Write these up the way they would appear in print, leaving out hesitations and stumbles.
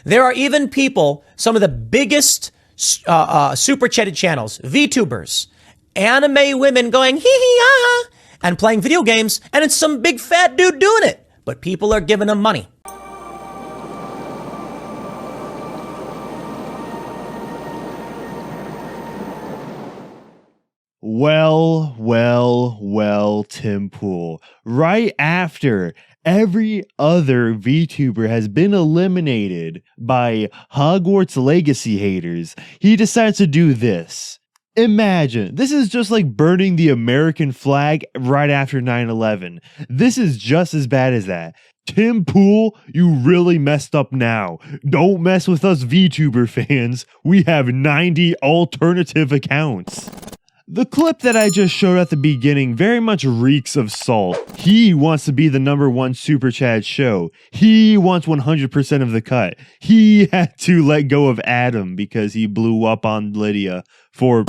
There are even people, some of the biggest super chatted channels, VTubers, anime women going hee hee ha ha and playing video games, and it's some big fat dude doing it. But people are giving them money. Well, Tim Pool. Right after every other VTuber has been eliminated by Hogwarts Legacy haters, he decides to do this. Imagine, this is just like burning the American flag right after 9/11. This is just as bad as that. Tim Pool, you really messed up now. Don't mess with us VTuber fans. We have 90 alternative accounts. The clip that I just showed at the beginning very much reeks of salt. He wants to be the #1 Super Chat show. He wants 100% of the cut. He had to let go of Adam because he blew up on Lydia for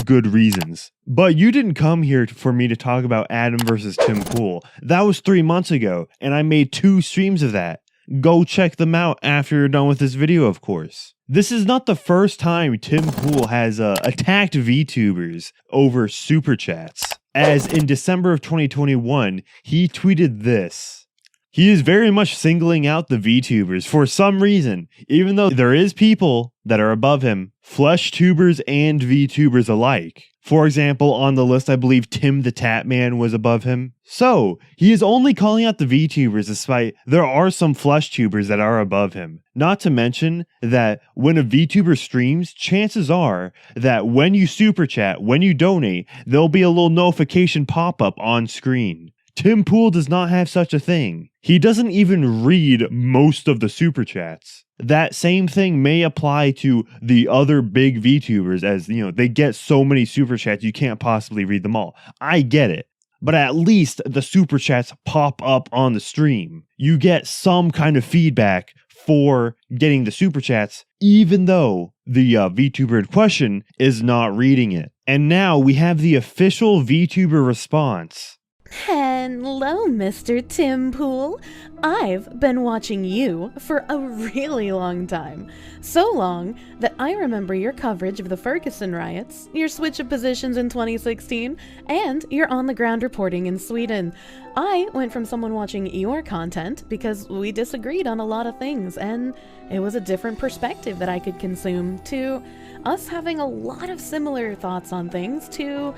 good reasons. But you didn't come here for me to talk about Adam versus Tim Pool. That was 3 months ago, and I made 2 streams of that. Go check them out after you're done with this video, of course. This is not the first time Tim Pool has attacked VTubers over super chats, as in December of 2021, he tweeted this. He is very much singling out the VTubers for some reason, even though there is people that are above him, flesh tubers and VTubers alike. For example, on the list, I believe Tim the Tatman was above him. So, he is only calling out the VTubers despite there are some flesh tubers that are above him. Not to mention that when a VTuber streams, chances are that when you super chat, when you donate, there'll be a little notification pop up on screen. Tim Pool does not have such a thing. He doesn't even read most of the super chats. That same thing may apply to the other big VTubers, as you know, they get so many super chats you can't possibly read them all. I get it. But at least the super chats pop up on the stream. You get some kind of feedback for getting the super chats, even though the VTuber in question is not reading it. And now we have the official VTuber response. Hello, Mr. Tim Pool. I've been watching you for a really long time. So long that I remember your coverage of the Ferguson riots, your switch of positions in 2016, and your on-the-ground reporting in Sweden. I went from someone watching your content because we disagreed on a lot of things, and it was a different perspective that I could consume, to us having a lot of similar thoughts on things, to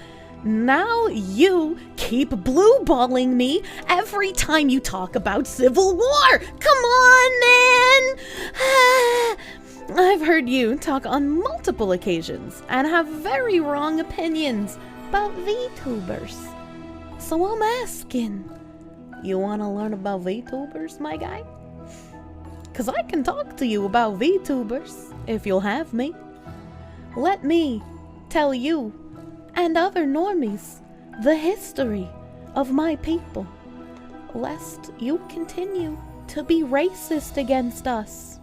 now you keep blue-balling me every time you talk about Civil War. Come on, man! I've heard you talk on multiple occasions and have very wrong opinions about VTubers. So I'm asking, you want to learn about VTubers, my guy? 'Cause I can talk to you about VTubers if you'll have me. Let me tell you and other normies the history of my people, lest you continue to be racist against us.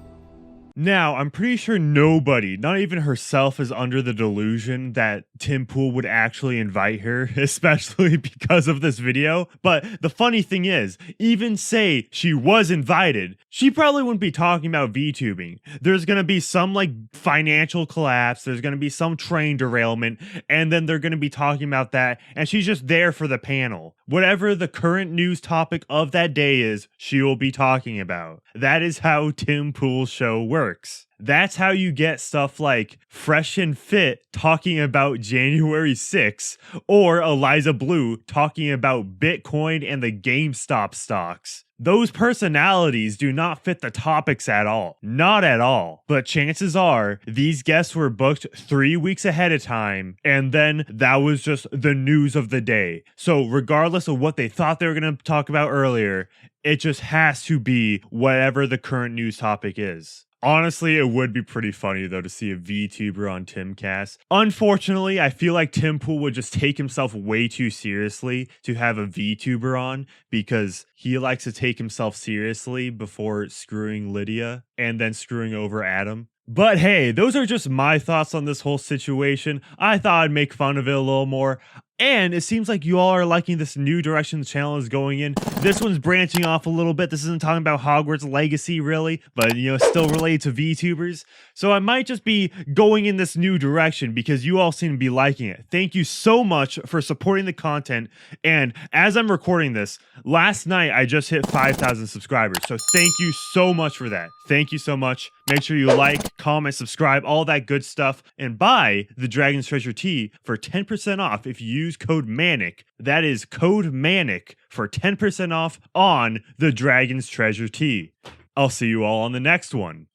Now, I'm pretty sure nobody, not even herself, is under the delusion that Tim Pool would actually invite her, especially because of this video. But the funny thing is, even say she was invited, she probably wouldn't be talking about VTubing. There's going to be some like financial collapse, there's going to be some train derailment, and then they're going to be talking about that, and she's just there for the panel. Whatever the current news topic of that day is, she will be talking about. That is how Tim Pool's show works. That's how you get stuff like Fresh and Fit talking about January 6th, or Eliza Bleu talking about Bitcoin and the GameStop stocks. Those personalities do not fit the topics at all. Not at all. But chances are, these guests were booked 3 weeks ahead of time, and then that was just the news of the day. So regardless of what they thought they were going to talk about earlier, it just has to be whatever the current news topic is. Honestly, it would be pretty funny, though, to see a VTuber on Timcast. Unfortunately, I feel like Tim Pool would just take himself way too seriously to have a VTuber on, because he likes to take himself seriously before screwing Lydia and then screwing over Adam. But hey, those are just my thoughts on this whole situation. I thought I'd make fun of it a little more. And it seems like you all are liking this new direction the channel is going in. This one's branching off a little bit. This isn't talking about Hogwarts Legacy, really, but, still related to VTubers. So I might just be going in this new direction because you all seem to be liking it. Thank you so much for supporting the content. And as I'm recording this, last night I just hit 5,000 subscribers. So thank you so much for that. Thank you so much. Make sure you like, comment, subscribe, all that good stuff, and buy the Dragon's Treasure tea for 10% off if you use code MANIC. That is code MANIC for 10% off on the Dragon's Treasure tea. I'll see you all on the next one.